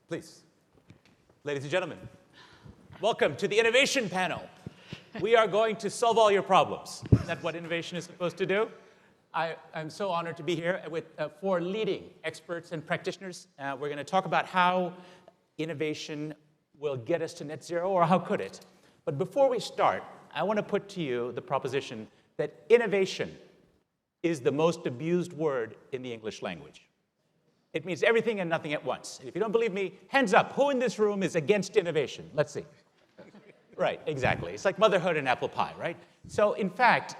Please, ladies and gentlemen, welcome to the Innovation Panel. We are going to solve all your problems. Isn't that what innovation is supposed to do? I'm so honored to be here with four leading experts and practitioners. We're going to talk about how innovation will get us to net zero, or how could it? But before we start, I want to put to you the proposition that innovation is the most abused word in the English language. It means everything and nothing at once. And if you don't believe me, hands up. Who in this room is against innovation? Let's see. Right, exactly. It's like motherhood and apple pie, right? So in fact,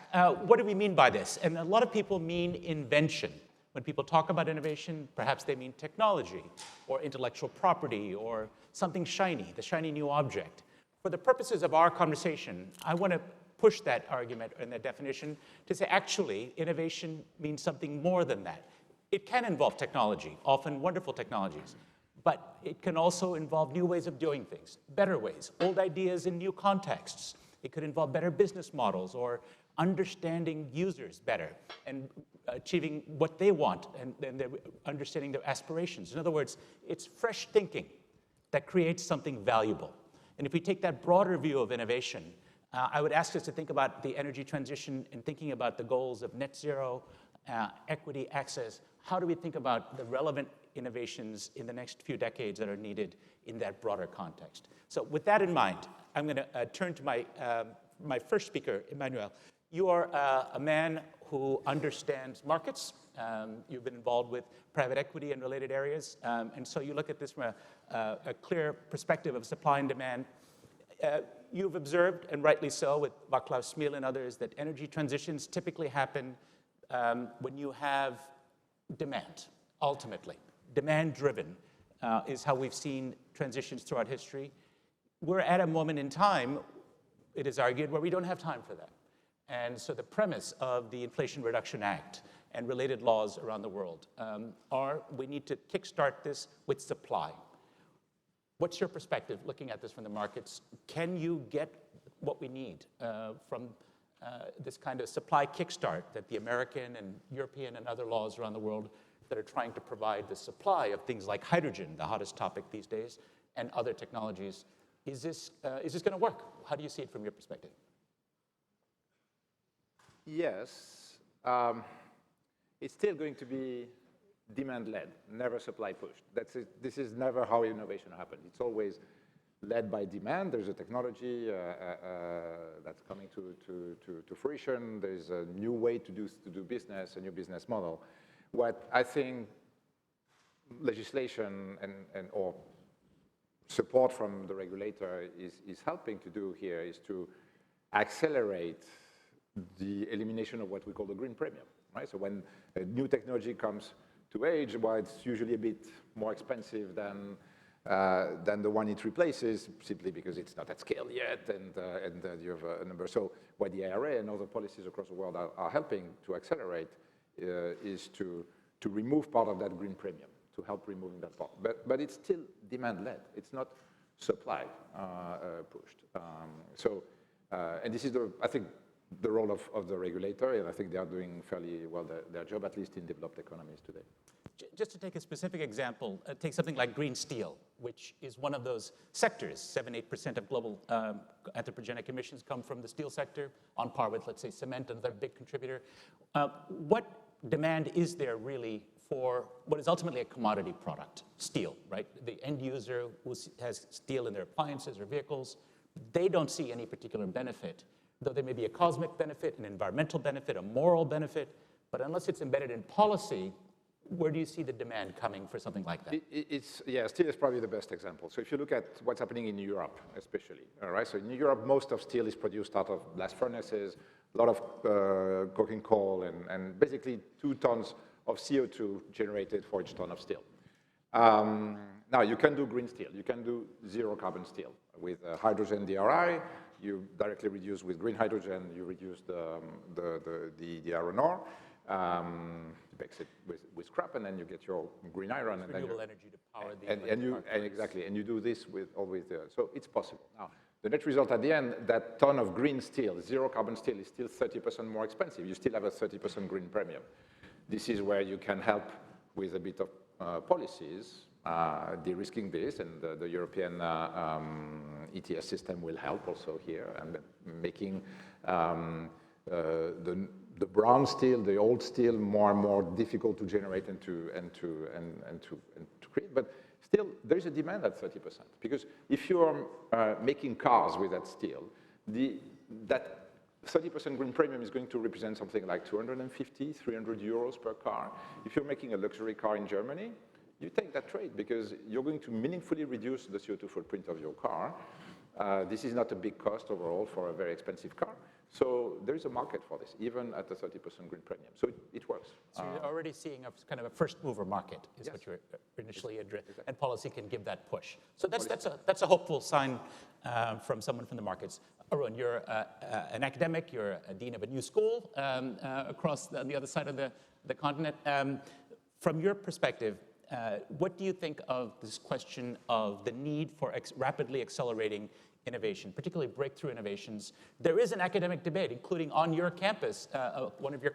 what do we mean by this? And a lot of people mean invention. When people talk about innovation, perhaps they mean technology or intellectual property or something shiny, the shiny new object. For the purposes of our conversation, I want to push that argument and that definition to say, actually, innovation means something more than that. It can involve technology, often wonderful technologies, but it can also involve new ways of doing things, better ways, old ideas in new contexts. It could involve better business models or understanding users better and achieving what they want and understanding their aspirations. In other words, it's fresh thinking that creates something valuable. And if we take that broader view of innovation, I would ask us to think about the energy transition and thinking about the goals of net zero, equity, access. How do we think about the relevant innovations in the next few decades that are needed in that broader context? So with that in mind, I'm going to turn to my first speaker, Emmanuel. You are a man who understands markets. You've been involved with private equity and related areas. And so you look at this from a clear perspective of supply and demand. You've observed, and rightly so, with Václav Smil and others, that energy transitions typically happen when you have demand, ultimately. Demand-driven is how we've seen transitions throughout history. We're at a moment in time, it is argued, where we don't have time for that. And so the premise of the Inflation Reduction Act and related laws around the world are we need to kickstart this with supply. What's your perspective looking at this from the markets? Can you get what we need from this kind of supply kickstart that the American and European and other laws around the world that are trying to provide the supply of things like hydrogen, the hottest topic these days, and other technologies? Is this going to work? How do you see it from your perspective? Yes. It's still going to be demand-led, never supply-pushed. This is never how innovation happens. It's always led by demand. There's a technology that's coming to fruition. There's a new way to do business, a new business model. What I think legislation or support from the regulator is helping to do here is to accelerate the elimination of what we call the green premium, right? So when a new technology comes to age, while it's usually a bit more expensive than the one it replaces, simply because it's not at scale yet, and you have a number. So what the IRA and other policies across the world are helping to accelerate is to remove part of that green premium, to help removing that part. But it's still demand-led. It's not supply pushed. And this is, I think, the role of the regulator, and I think they are doing fairly well their job, at least in developed economies today. Just to take a specific example, take something like green steel, which is one of those sectors. 7-8% of global anthropogenic emissions come from the steel sector, on par with, let's say, cement, another big contributor. What demand is there really for what is ultimately a commodity product, steel, right? The end user who has steel in their appliances or vehicles, they don't see any particular benefit, though there may be a cosmic benefit, an environmental benefit, a moral benefit, but unless it's embedded in policy, where do you see the demand coming for something like that? Steel is probably the best example. So if you look at what's happening in Europe, especially, all right? So in Europe, most of steel is produced out of blast furnaces, a lot of coking coal, and basically 2 tons of CO2 generated for each ton of steel. Now, you can do green steel. You can do zero carbon steel. With hydrogen DRI, you directly reduce with green hydrogen, you reduce the iron ore. You mix it with scrap, and then you get your green iron. And renewable energy to power the exactly, and you do this with always there. So it's possible. Now, the net result at the end, that ton of green steel, zero carbon steel, is still 30% more expensive. You still have a 30% green premium. This is where you can help with a bit of policies, de-risking this, and the European ETS system will help also here, and making the brown steel, the old steel, more and more difficult to generate and to create. But still, there is a demand at 30%, because if you are making cars with that steel, that 30% green premium is going to represent something like 250, 300 euros per car. If you're making a luxury car in Germany, you take that trade because you're going to meaningfully reduce the CO2 footprint of your car. This is not a big cost overall for a very expensive car. So there is a market for this, even at the 30% green premium. So it works. So you're already seeing a kind of a first mover market, is what you're initially addressing, exactly. And policy can give that push. So that's a hopeful sign from someone from the markets. Arun, you're an academic, you're a dean of a new school across on the other side of the continent. From your perspective, what do you think of this question of the need for rapidly accelerating innovation, particularly breakthrough innovations? There is an academic debate, including on your campus. One of your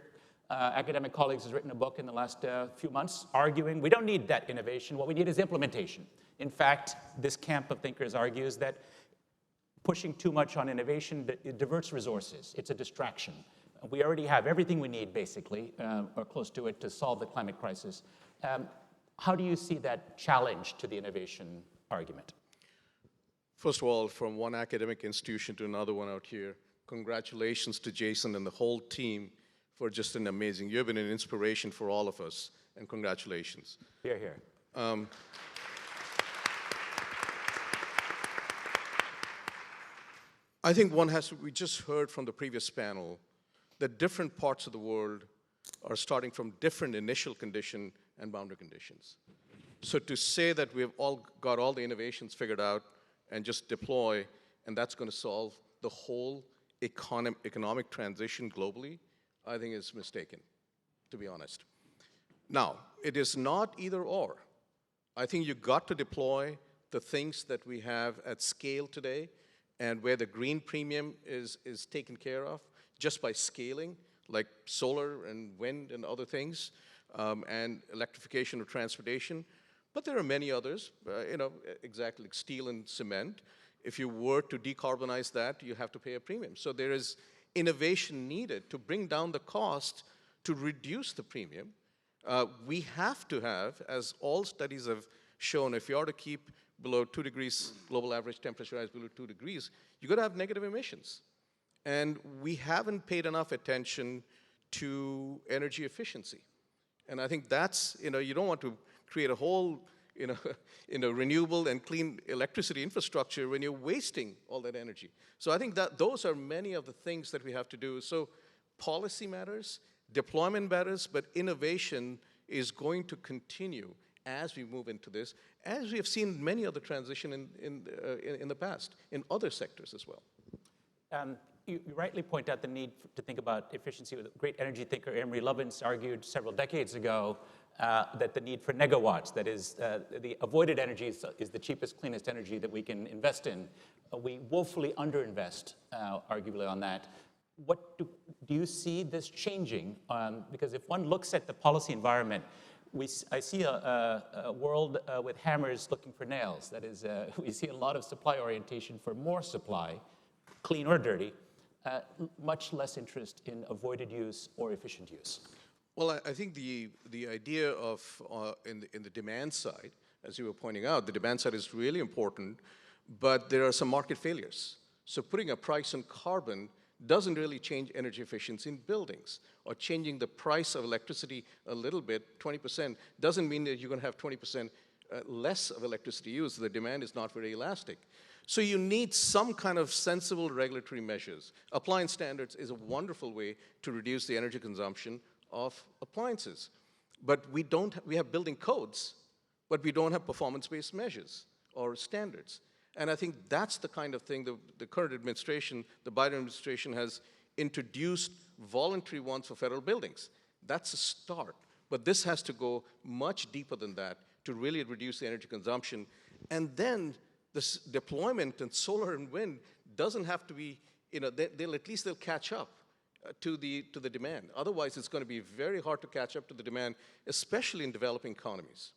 academic colleagues has written a book in the last few months arguing we don't need that innovation, what we need is implementation. In fact, this camp of thinkers argues that pushing too much on innovation it diverts resources. It's a distraction. We already have everything we need, basically, or close to it, to solve the climate crisis. How do you see that challenge to the innovation argument? First of all, from one academic institution to another one out here, congratulations to Jason and the whole team for just an amazing, you've been an inspiration for all of us, and congratulations. Hear, hear. I think we just heard from the previous panel that different parts of the world are starting from different initial condition and boundary conditions. So to say that we've all got all the innovations figured out and just deploy, and that's going to solve the whole economic transition globally, I think is mistaken, to be honest. Now, it is not either or. I think you've got to deploy the things that we have at scale today, and where the green premium is taken care of just by scaling, like solar and wind and other things, and electrification of transportation. But there are many others, exactly like steel and cement. If you were to decarbonize that, you have to pay a premium. So there is innovation needed to bring down the cost to reduce the premium. We have to have, as all studies have shown, if you are to keep below 2 degrees, global average temperature rise below 2 degrees, you've got to have negative emissions. And we haven't paid enough attention to energy efficiency. And I think that's, you don't want to create a whole, renewable and clean electricity infrastructure when you're wasting all that energy. So I think that those are many of the things that we have to do. So policy matters, deployment matters, but innovation is going to continue as we move into this, as we have seen many other transition in the past, in other sectors as well. You rightly point out the need to think about efficiency. The great energy thinker Amory Lovins argued several decades ago that the need for negawatts, that is, the avoided energy is the cheapest, cleanest energy that we can invest in. We woefully underinvest, arguably, on that. What do you see this changing? Because if one looks at the policy environment, I see a world with hammers looking for nails. That is, we see a lot of supply orientation for more supply, clean or dirty, much less interest in avoided use or efficient use. Well, I think the idea of, in the demand side, as you were pointing out, the demand side is really important, but there are some market failures. So putting a price on carbon doesn't really change energy efficiency in buildings, or changing the price of electricity a little bit, 20%, doesn't mean that you're going to have 20% less of electricity use. The demand is not very elastic. So you need some kind of sensible regulatory measures. Appliance standards is a wonderful way to reduce the energy consumption of appliances. But we have building codes, but we don't have performance-based measures or standards. And I think that's the kind of thing the current administration, the Biden administration, has introduced voluntary ones for federal buildings. That's a start. But this has to go much deeper than that to really reduce the energy consumption. And then this deployment in solar and wind doesn't have to be, they'll catch up. to the demand. Otherwise, it's going to be very hard to catch up to the demand, especially in developing economies.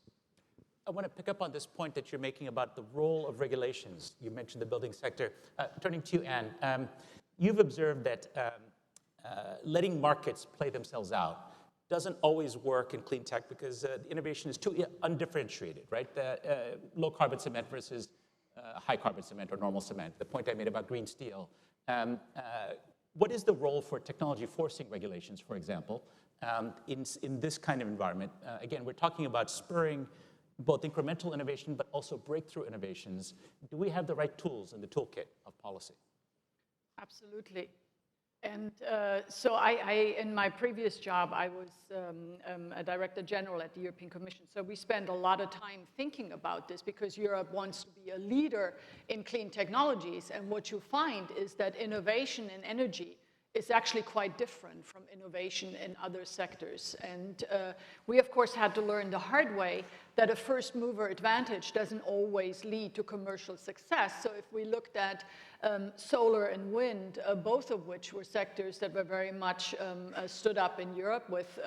I want to pick up on this point that you're making about the role of regulations. You mentioned the building sector. Turning to you, Anne, you've observed that letting markets play themselves out doesn't always work in clean tech because the innovation is too undifferentiated, right? Low carbon cement versus high carbon cement or normal cement, the point I made about green steel. What is the role for technology forcing regulations, for example, in this kind of environment? Again, we're talking about spurring both incremental innovation but also breakthrough innovations. Do we have the right tools in the toolkit of policy? Absolutely. And so in my previous job, I was a director general at the European Commission. So we spend a lot of time thinking about this because Europe wants to be a leader in clean technologies. And what you find is that innovation in energy is actually quite different from innovation in other sectors. And we, of course, had to learn the hard way that a first mover advantage doesn't always lead to commercial success. So if we looked at solar and wind, both of which were sectors that were very much stood up in Europe with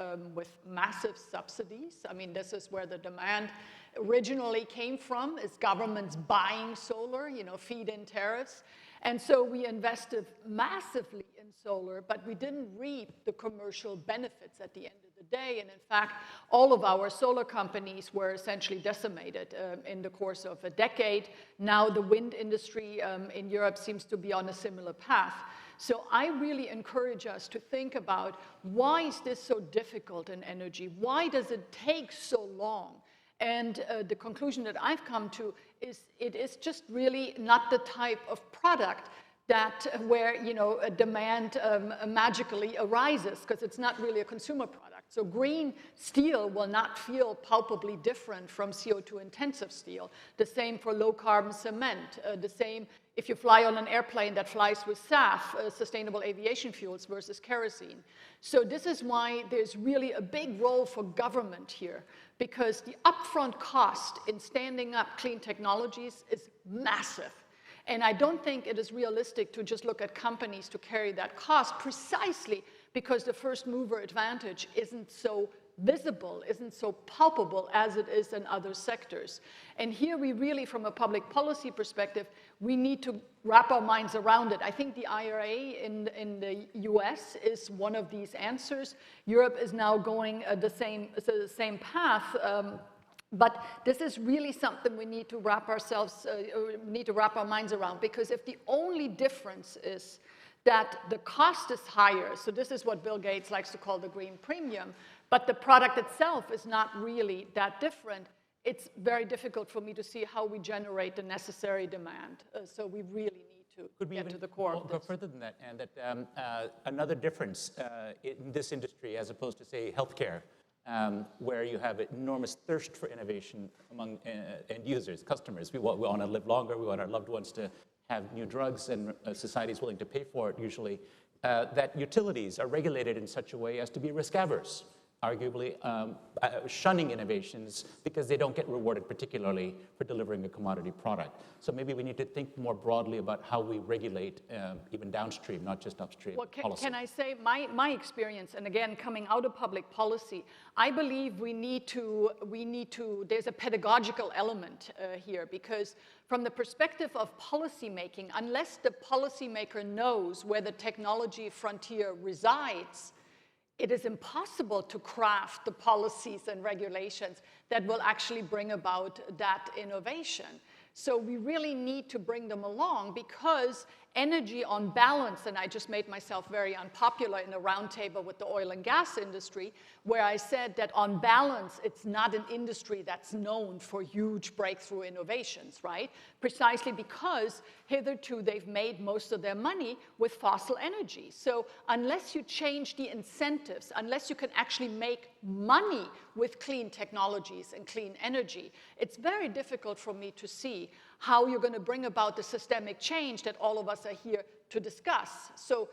massive subsidies. I mean, this is where the demand originally came from, is governments buying solar, feed-in tariffs. And so we invested massively in solar, but we didn't reap the commercial benefits at the end of the day. And in fact, all of our solar companies were essentially decimated in the course of a decade. Now the wind industry in Europe seems to be on a similar path. So I really encourage us to think about, why is this so difficult in energy? Why does it take so long? And the conclusion that I've come to is it is just really not the type of product that where a demand magically arises, because it's not really a consumer product. So green steel will not feel palpably different from CO2 intensive steel. The same for low carbon cement. The same if you fly on an airplane that flies with SAF, sustainable aviation fuels versus kerosene. So this is why there's really a big role for government here, because the upfront cost in standing up clean technologies is massive. And I don't think it is realistic to just look at companies to carry that cost, precisely because the first mover advantage isn't so visible, isn't so palpable as it is in other sectors. And here we really, from a public policy perspective, we need to wrap our minds around it. I think the IRA in the US is one of these answers. Europe is now going the same path. But this is really something we need to wrap our minds around, because if the only difference is that the cost is higher, so this is what Bill Gates likes to call the green premium, but the product itself is not really that different, it's very difficult for me to see how we generate the necessary demand. So we really need to get to the core of this. Go further than that, and that another difference in this industry, as opposed to, say, healthcare, where you have enormous thirst for innovation among end users, customers. We want to live longer. We want our loved ones to have new drugs, and society is willing to pay for it usually. That utilities are regulated in such a way as to be risk averse, arguably shunning innovations because they don't get rewarded particularly for delivering a commodity product. So maybe we need to think more broadly about how we regulate even downstream, not just upstream policy. Can I say my experience, and again, coming out of public policy, I believe we need to, there's a pedagogical element here, because from the perspective of policymaking, unless the policymaker knows where the technology frontier resides, it is impossible to craft the policies and regulations that will actually bring about that innovation. So we really need to bring them along, because energy on balance, and I just made myself very unpopular in a roundtable with the oil and gas industry, where I said that on balance, it's not an industry that's known for huge breakthrough innovations, right? Precisely because hitherto they've made most of their money with fossil energy. So unless you change the incentives, unless you can actually make money with clean technologies and clean energy, it's very difficult for me to see how you're going to bring about the systemic change that all of us are here to discuss. So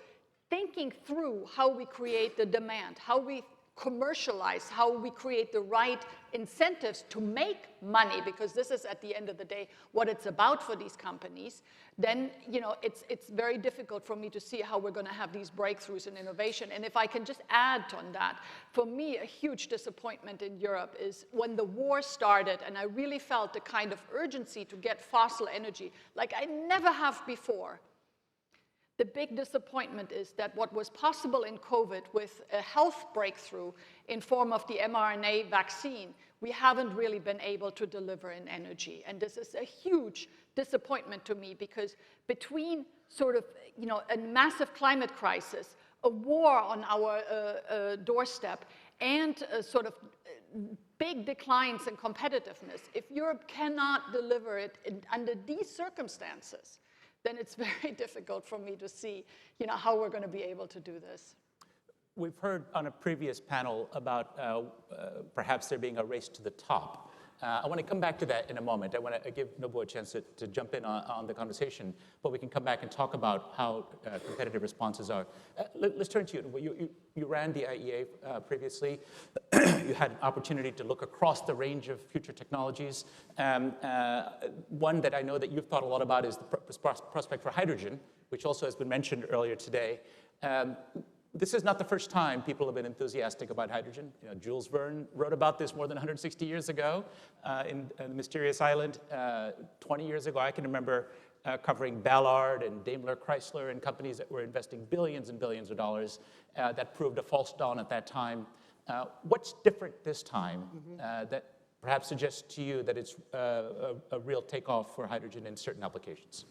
thinking through how we create the demand, how we commercialize, how we create the right incentives to make money, because this is at the end of the day what it's about for these companies, then it's very difficult for me to see how we're going to have these breakthroughs in innovation. And if I can just add on that, for me a huge disappointment in Europe is when the war started and I really felt the kind of urgency to get fossil energy like I never have before. The big disappointment is that what was possible in COVID with a health breakthrough in form of the mRNA vaccine, we haven't really been able to deliver in energy. And this is a huge disappointment to me, because between sort of, a massive climate crisis, a war on our doorstep, and sort of big declines in competitiveness, if Europe cannot deliver it under these circumstances, then it's very difficult for me to see, how we're going to be able to do this. We've heard on a previous panel about perhaps there being a race to the top. I want to come back to that in a moment. I want to give Nobu a chance to jump in on the conversation, but we can come back and talk about how competitive responses are. Let's turn to you. You ran the IEA previously. You had an opportunity to look across the range of future technologies. One that I know that you've thought a lot about is the prospect for hydrogen, which also has been mentioned earlier today. This is not the first time people have been enthusiastic about hydrogen. Jules Verne wrote about this more than 160 years ago in the Mysterious Island. 20 years ago, I can remember covering Ballard and Daimler Chrysler and companies that were investing billions and billions of dollars. That proved a false dawn at that time. What's different this time that perhaps suggests to you that it's a real takeoff for hydrogen in certain applications?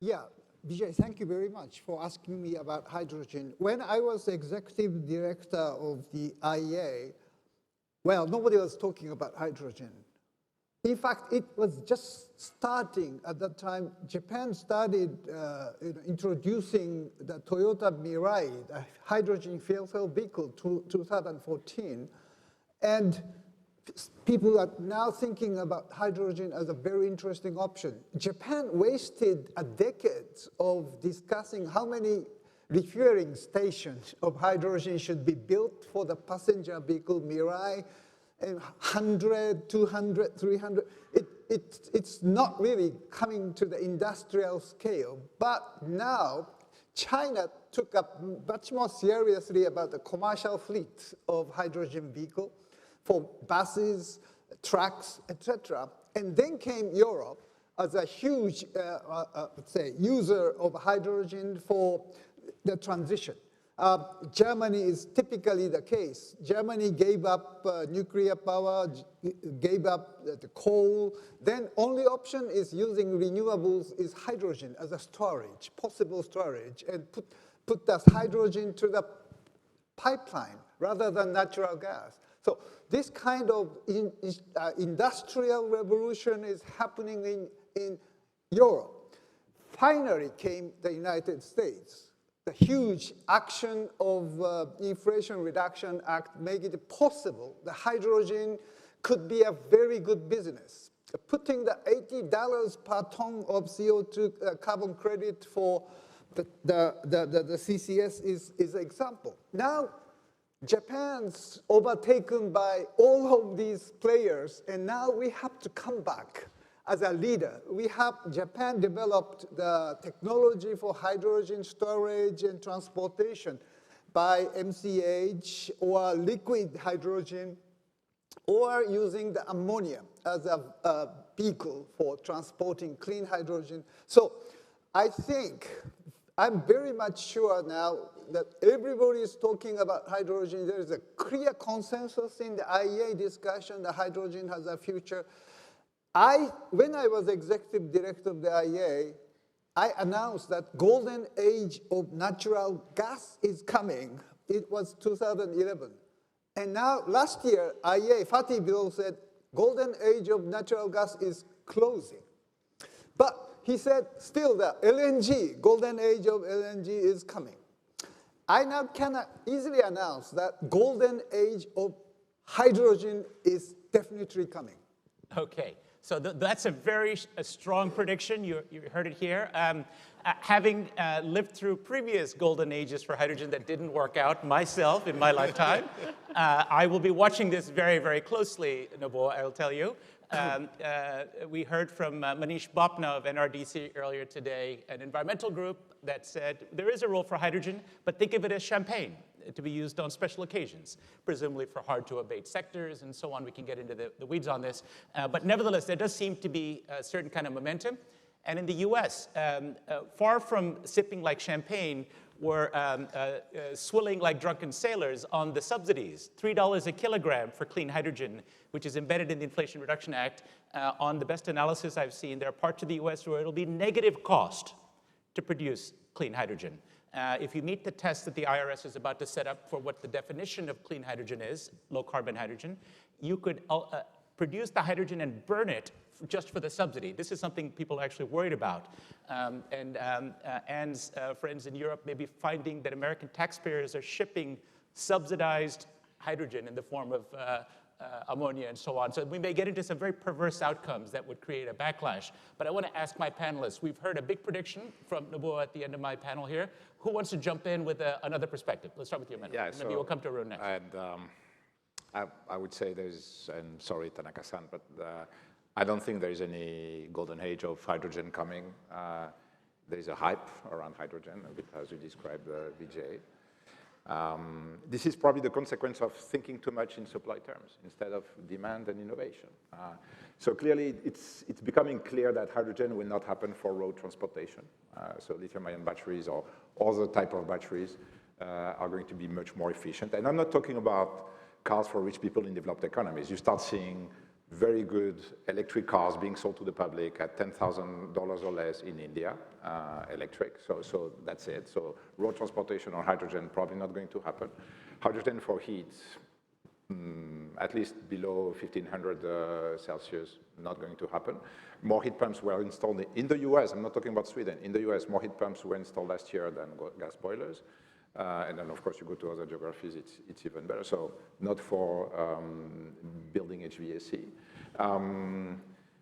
Yeah. Vijay, thank you very much for asking me about hydrogen. When I was executive director of the IEA, well, nobody was talking about hydrogen. In fact, it was just starting at that time. Japan started introducing the Toyota Mirai, the hydrogen fuel cell vehicle, to 2014. And people are now thinking about hydrogen as a very interesting option. Japan wasted a decade of discussing how many refueling stations of hydrogen should be built for the passenger vehicle Mirai, and 100, 200, 300. It's not really coming to the industrial scale. But now, China took up much more seriously about the commercial fleet of hydrogen vehicle for buses, trucks, etc. And then came Europe as a huge, say, user of hydrogen for the transition. Germany is typically the case. Germany gave up nuclear power, gave up the coal. Then only option is using renewables is hydrogen as a storage, possible storage, and put that hydrogen to the pipeline rather than natural gas. So this kind of industrial revolution is happening in Europe. Finally came the United States. The huge action of Inflation Reduction Act made it possible. The hydrogen could be a very good business. Putting the $80 per ton of CO2 carbon credit for the CCS is an example. Now, Japan's overtaken by all of these players, and now we have to come back as a leader. Japan developed the technology for hydrogen storage and transportation by MCH or liquid hydrogen, or using the ammonia as a vehicle for transporting clean hydrogen. So I think I'm very much sure now that everybody is talking about hydrogen. There is a clear consensus in the IEA discussion that hydrogen has a future. When I was executive director of the IEA, I announced that golden age of natural gas is coming. It was 2011. And now, last year, IEA, Fatih Birol said, golden age of natural gas is closing. But he said, still the LNG, golden age of LNG is coming. I now can easily announce that golden age of hydrogen is definitely coming. Okay, So that's a strong prediction. You heard it here. Having lived through previous golden ages for hydrogen that didn't work out myself in my lifetime, I will be watching this very, very closely, Nobo, I will tell you. We heard from Manish Bapna of NRDC earlier today, an environmental group that said there is a role for hydrogen, but think of it as champagne to be used on special occasions, presumably for hard-to-abate sectors and so on. We can get into the weeds on this. But nevertheless, there does seem to be a certain kind of momentum. And in the US, far from sipping like champagne, we're swilling like drunken sailors on the subsidies. $3 a kilogram for clean hydrogen, which is embedded in the Inflation Reduction Act. On the best analysis I've seen, there are parts of the US where it'll be negative cost to produce clean hydrogen. If you meet the test that the IRS is about to set up for what the definition of clean hydrogen is, low carbon hydrogen, you could produce the hydrogen and burn it just for the subsidy. This is something people are actually worried about. Anne's friends in Europe may be finding that American taxpayers are shipping subsidized hydrogen in the form of ammonia and so on. So we may get into some very perverse outcomes that would create a backlash. But I want to ask my panelists, we've heard a big prediction from Nobuo at the end of my panel here. Who wants to jump in with another perspective? Let's start with you, Manuel. Yeah, Maybe we'll come to Arun next. And I would say there's, and sorry, Tanaka-san, but I don't think there's any golden age of hydrogen coming. There's a hype around hydrogen, a bit as you described, Vijay. This is probably the consequence of thinking too much in supply terms instead of demand and innovation. So clearly, it's becoming clear that hydrogen will not happen for road transportation. So lithium-ion batteries or other type of batteries are going to be much more efficient. And I'm not talking about cars for rich people in developed economies. You start seeing very good electric cars being sold to the public at $10,000 or less in India, electric. So that's it. So road transportation on hydrogen probably not going to happen. Hydrogen for heat, at least below 1500 Celsius, not going to happen. More heat pumps were installed in the US. I'm not talking about Sweden. In the US, more heat pumps were installed last year than gas boilers. And then, of course, you go to other geographies, it's even better. So not for building HVAC.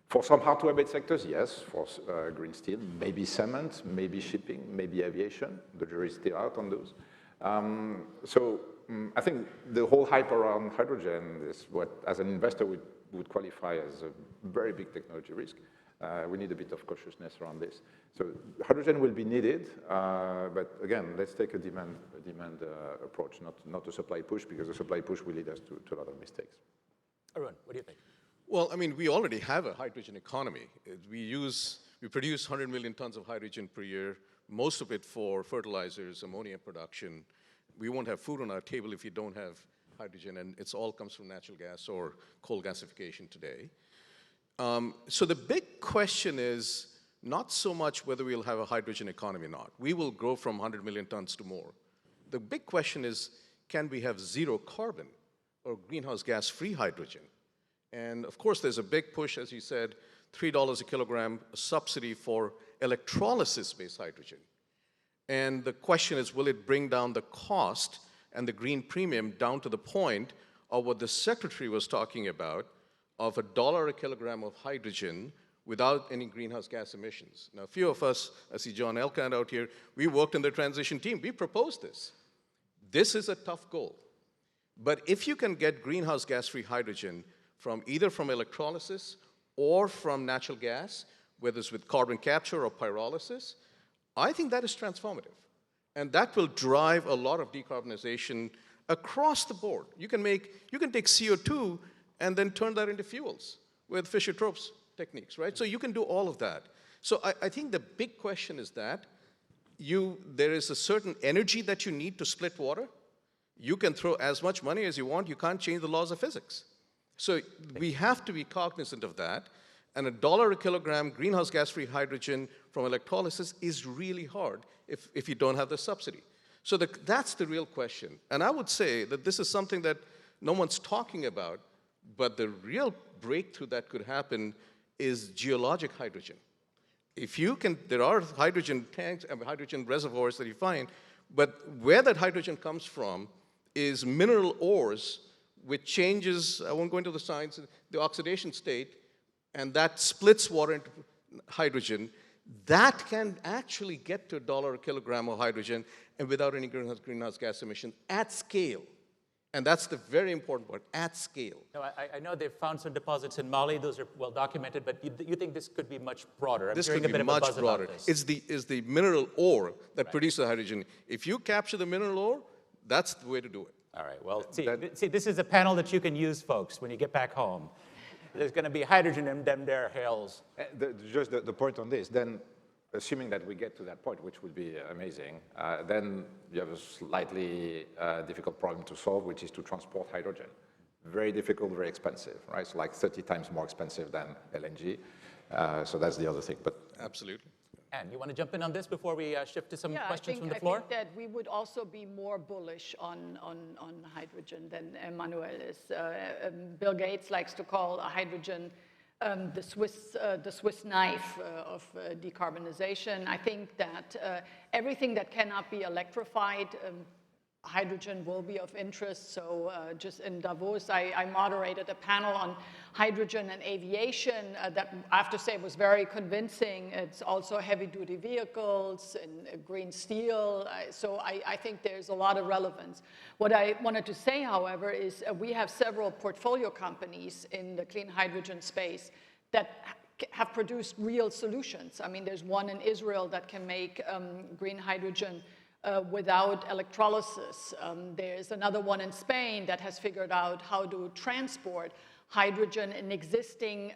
For some hard-to-abate sectors, yes, for green steel, maybe cement, maybe shipping, maybe aviation. The jury's still out on those. I think the whole hype around hydrogen is what, as an investor, would qualify as a very big technology risk. We need a bit of cautiousness around this. So hydrogen will be needed, but again, let's take a demand approach, not a supply push, because the supply push will lead us to a lot of mistakes. Arun, what do you think? Well, I mean, we already have a hydrogen economy. We produce 100 million tons of hydrogen per year, most of it for fertilizers, ammonia production. We won't have food on our table if you don't have hydrogen, and it all comes from natural gas or coal gasification today. So the big question is not so much whether we'll have a hydrogen economy or not. We will grow from 100 million tons to more. The big question is, can we have zero carbon or greenhouse gas-free hydrogen? And of course, there's a big push, as you said, $3 a kilogram subsidy for electrolysis-based hydrogen. And the question is, will it bring down the cost and the green premium down to the point of what the secretary was talking about, of $1 a kilogram of hydrogen without any greenhouse gas emissions? Now, a few of us, I see John Elkand out here, we worked in the transition team. We proposed this. This is a tough goal. But if you can get greenhouse gas-free hydrogen from either from electrolysis or from natural gas, whether it's with carbon capture or pyrolysis, I think that is transformative. And that will drive a lot of decarbonization across the board. You can take CO2 and then turn that into fuels with Fischer-Tropsch techniques, right? So you can do all of that. So I think the big question is that there is a certain energy that you need to split water. You can throw as much money as you want. You can't change the laws of physics. So we have to be cognizant of that. And $1 a kilogram greenhouse gas-free hydrogen from electrolysis is really hard if you don't have the subsidy. So that's the real question. And I would say that this is something that no one's talking about, but the real breakthrough that could happen is geologic hydrogen. There are hydrogen tanks and hydrogen reservoirs that you find, but where that hydrogen comes from is mineral ores, which changes, I won't go into the science, the oxidation state, and that splits water into hydrogen, that can actually get to $1 a kilogram of hydrogen and without any greenhouse gas emission at scale. And that's the very important part, at scale. No, I know they've found some deposits in Mali. Those are well documented, but you think this could be much broader? I'm This hearing could a bit be of a much buzz broader. about this. It's the mineral ore that produces hydrogen. If you capture the mineral ore, that's the way to do it. All right, well, see, this is a panel that you can use, folks, when you get back home. There's going to be hydrogen in them there hills. Just the point on this, then assuming that we get to that point, which would be amazing, then you have a slightly difficult problem to solve, which is to transport hydrogen. Very difficult, very expensive, right? So like 30 times more expensive than LNG. So that's the other thing. But Absolutely. Anne, you want to jump in on this before we shift to some Yeah, questions from the floor? I think that we would also be more bullish on hydrogen than Emmanuel is. Bill Gates likes to call hydrogen the Swiss knife of decarbonization. I think that everything that cannot be electrified, hydrogen will be of interest. So just in Davos, I moderated a panel on hydrogen and aviation that I have to say was very convincing. It's also heavy-duty vehicles and green steel. So I think there's a lot of relevance. What I wanted to say, however, is we have several portfolio companies in the clean hydrogen space that have produced real solutions. I mean, there's one in Israel that can make green hydrogen without electrolysis. There's another one in Spain that has figured out how to transport hydrogen in existing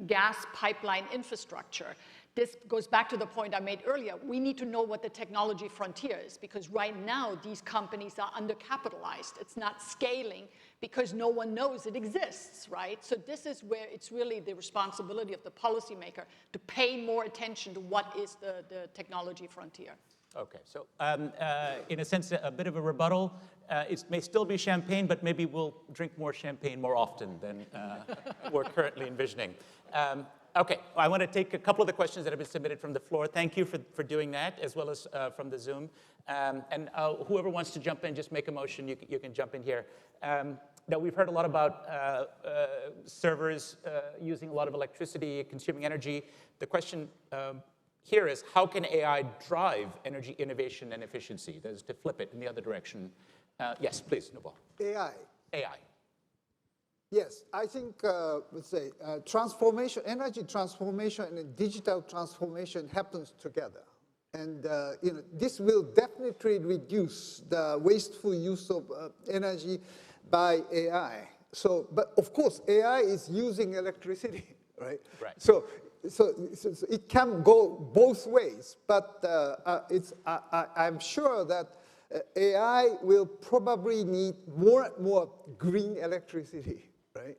gas pipeline infrastructure. This goes back to the point I made earlier. We need to know what the technology frontier is, because right now these companies are undercapitalized. It's not scaling because no one knows it exists, right? So this is where it's really the responsibility of the policymaker to pay more attention to what is the technology frontier. Okay, so in a sense, a bit of a rebuttal. It may still be champagne, but maybe we'll drink more champagne more often than we're currently envisioning. Okay, I want to take a couple of the questions that have been submitted from the floor. Thank you for doing that, as well as from the Zoom. And whoever wants to jump in, just make a motion. You can jump in here. Now, we've heard a lot about servers using a lot of electricity, consuming energy. The question here is, how can AI drive energy innovation and efficiency? That is to flip it in the other direction. Yes, please, Noble. AI. AI. Yes, I think, let's say, transformation, energy transformation and digital transformation happens together. And this will definitely reduce the wasteful use of energy by AI. So, but of course, AI is using electricity, right? Right. So it can go both ways, but I'm sure that AI will probably need more and more green electricity, right?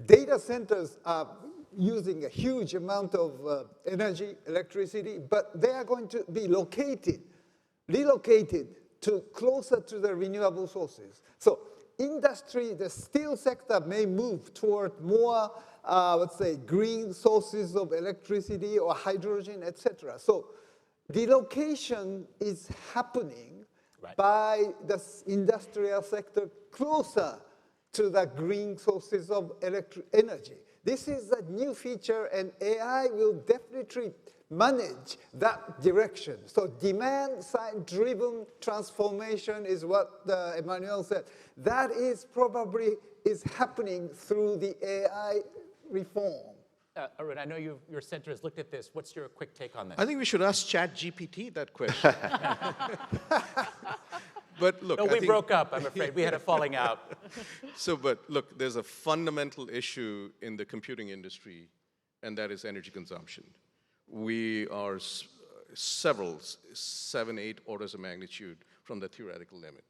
Data centers are using a huge amount of energy, electricity, but they are going to be relocated to closer to the renewable sources. So industry, the steel sector may move toward more let's say, green sources of electricity or hydrogen, etc. So relocation is happening by the industrial sector closer to the green sources of energy. This is a new feature, and AI will definitely manage that direction. So demand-side-driven transformation is what Emmanuel said. That is probably happening through the AI reform. Arun, I know your center has looked at this. What's your quick take on this? I think we should ask ChatGPT that question. But look, no, we broke up, I'm afraid. We had a falling out. But look, there's a fundamental issue in the computing industry, and that is energy consumption. We are 7, 8 orders of magnitude from the theoretical limit.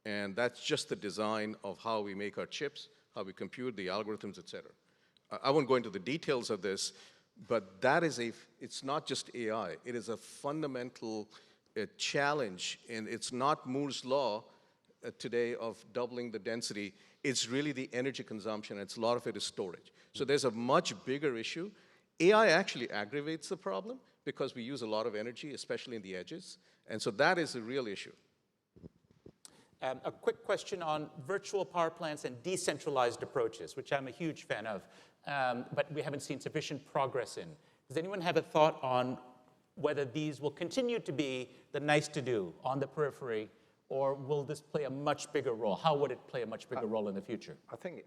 And that's just the design of how we make our chips, how we compute the algorithms, et cetera. I won't go into the details of this, but that is it's not just AI. It is a fundamental challenge, and it's not Moore's law today of doubling the density. It's really the energy consumption, and a lot of it is storage. So there's a much bigger issue. AI actually aggravates the problem because we use a lot of energy, especially in the edges, and so that is a real issue. A quick question on virtual power plants and decentralized approaches, which I'm a huge fan of, but we haven't seen sufficient progress in. Does anyone have a thought on whether these will continue to be the nice to do on the periphery, or will this play a much bigger role? How would it play a much bigger role in the future? I think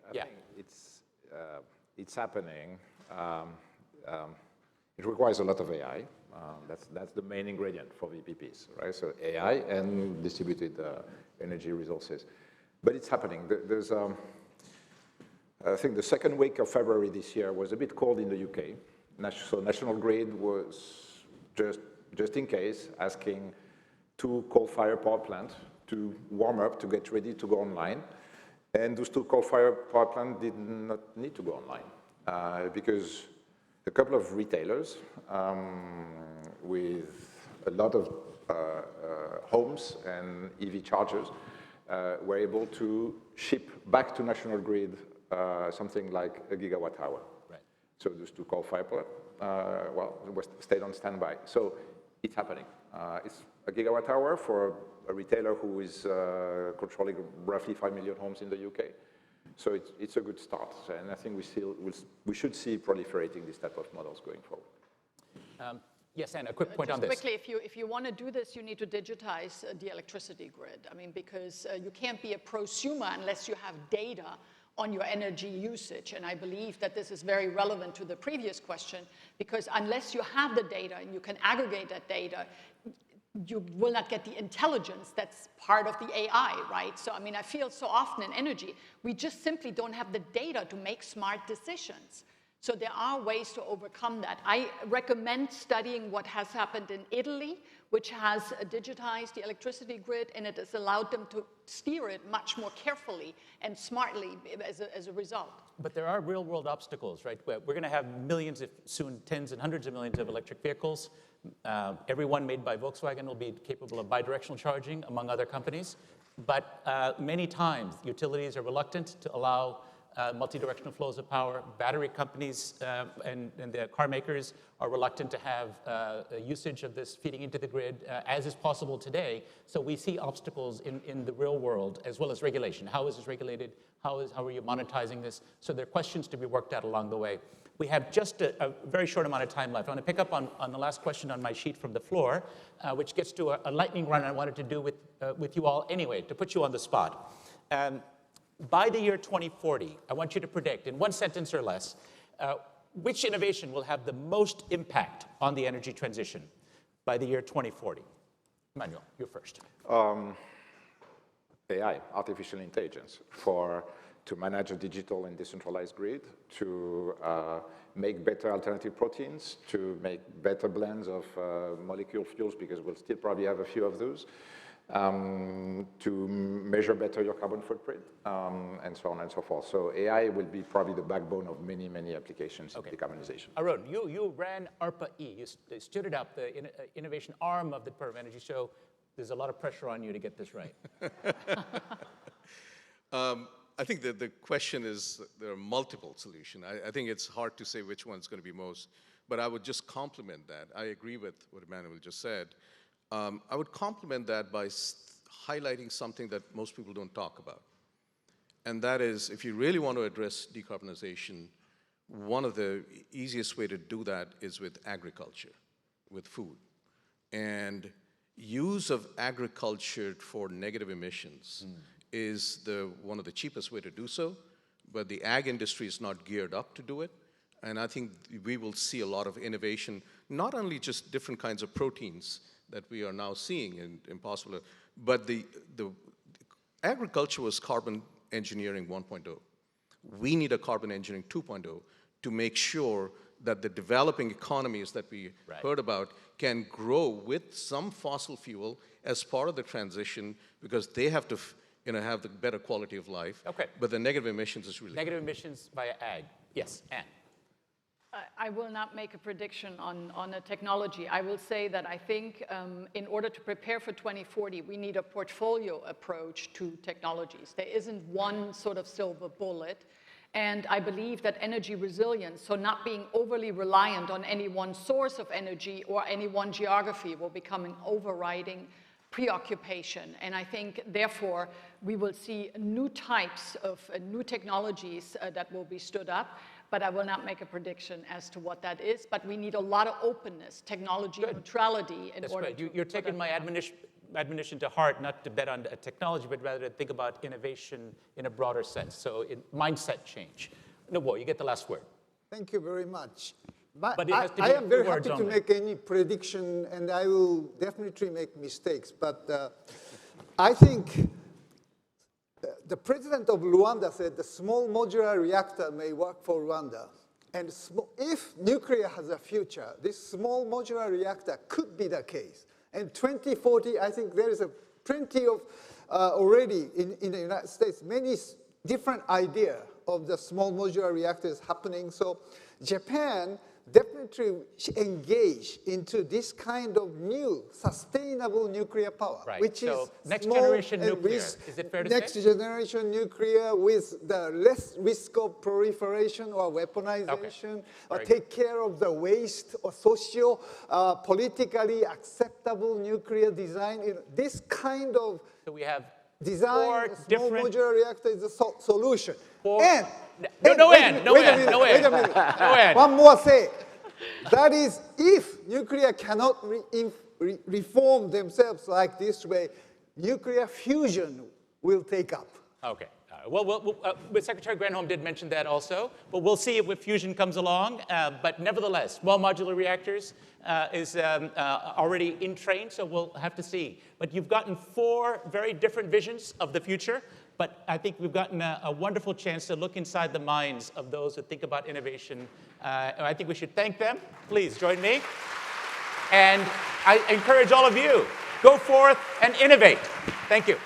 it's happening. It requires a lot of AI. That's the main ingredient for VPPs, right? So AI and distributed energy resources. But it's happening. There's, I think the second week of February this year was a bit cold in the UK. So National Grid was just in case asking 2 coal-fired power plants to warm up, to get ready to go online. And those 2 coal-fired power plants did not need to go online because a couple of retailers with a lot of homes and EV chargers were able to ship back to National Grid something like a gigawatt hour. Right. So those 2 coal-fired stayed on standby. So it's happening. It's a gigawatt hour for a retailer who is controlling roughly 5 million homes in the UK. So it's a good start. And I think we should see proliferating this type of models going forward. Yes, Anne, a quick point on this. Quickly, if you want to do this, you need to digitize the electricity grid. I mean, because you can't be a prosumer unless you have data on your energy usage. And I believe that this is very relevant to the previous question, because unless you have the data and you can aggregate that data, you will not get the intelligence that's part of the AI, right? So, I mean, I feel so often in energy, we just simply don't have the data to make smart decisions. So there are ways to overcome that. I recommend studying what has happened in Italy, which has digitized the electricity grid, and it has allowed them to steer it much more carefully and smartly as a result. But there are real-world obstacles, right? We're going to have millions, if soon tens and hundreds of millions of electric vehicles. Every one made by Volkswagen will be capable of bidirectional charging, among other companies. But many times, utilities are reluctant to allow multi-directional flows of power. Battery companies and the car makers are reluctant to have usage of this feeding into the grid, as is possible today. So we see obstacles in the real world, as well as regulation. How is this regulated? How are you monetizing this? So there are questions to be worked out along the way. We have just a very short amount of time left. I want to pick up on the last question on my sheet from the floor, which gets to a lightning round I wanted to do with you all anyway, to put you on the spot. By the year 2040, I want you to predict, in one sentence or less, which innovation will have the most impact on the energy transition by the year 2040? Emmanuel, you're first. AI, artificial intelligence, to manage a digital and decentralized grid, to make better alternative proteins, to make better blends of molecule fuels, because we'll still probably have a few of those, to measure better your carbon footprint, and so on and so forth. So AI will be probably the backbone of many, many applications in decarbonization. Arun, you ran ARPA-E. You stood it up, the innovation arm of the Department of Energy. So there's a lot of pressure on you to get this right. I think that the question is, there are multiple solutions. I think it's hard to say which one's going to be most, but I would just complement that. I agree with what Emmanuel just said. I would complement that by highlighting something that most people don't talk about. And that is, if you really want to address decarbonization, one of the easiest way to do that is with agriculture, with food. And use of agriculture for negative emissions is one of the cheapest way to do so, but the ag industry is not geared up to do it. And I think we will see a lot of innovation, not only just different kinds of proteins that we are now seeing in Impossible, but the agriculture was carbon engineering 1.0. We need a carbon engineering 2.0 to make sure that the developing economies that we heard about can grow with some fossil fuel as part of the transition, because they have to have the better quality of life. Okay. But the negative emissions is really negative emissions via ag. Yes, Anne. I will not make a prediction on a technology. I will say that I think in order to prepare for 2040, we need a portfolio approach to technologies. There isn't one sort of silver bullet. And I believe that energy resilience, so not being overly reliant on any one source of energy or any one geography, will become an overriding preoccupation. And I think, therefore, we will see new types of new technologies that will be stood up. But I will not make a prediction as to what that is. But we need a lot of openness, technology neutrality in order to... You're taking my admonition to heart, not to bet on technology, but rather to think about innovation in a broader sense. So mindset change. Nobuo, you get the last word. Thank you very much. But it has to be I am very words happy to only. make any prediction, and I will definitely make mistakes. But I think the president of Rwanda said the small modular reactor may work for Rwanda. And if nuclear has a future, this small modular reactor could be the case. And 2040, I think there is plenty of already in the United States, many different ideas of the small modular reactors happening. So Japan definitely engage into this kind of new sustainable nuclear power, Right. which So is next small generation and nuclear. Is it fair to next say? generation nuclear with the less risk of proliferation or weaponization, or Very take care of the waste or socio politically acceptable nuclear design. You know, this kind of So we have design, four a small different... modular reactor is the solution. Four- And No wait end, a no minute, end, no wait a end. minute. No end. One more say. That is, if nuclear cannot reform themselves like this way, nuclear fusion will take up. Okay. Well, Secretary Granholm did mention that also, but we'll see if fusion comes along. But nevertheless, small modular reactors is already in train, so we'll have to see. But you've gotten four very different visions of the future, but I think we've gotten a wonderful chance to look inside the minds of those who think about innovation. And I think we should thank them. Please join me. And I encourage all of you, go forth and innovate. Thank you.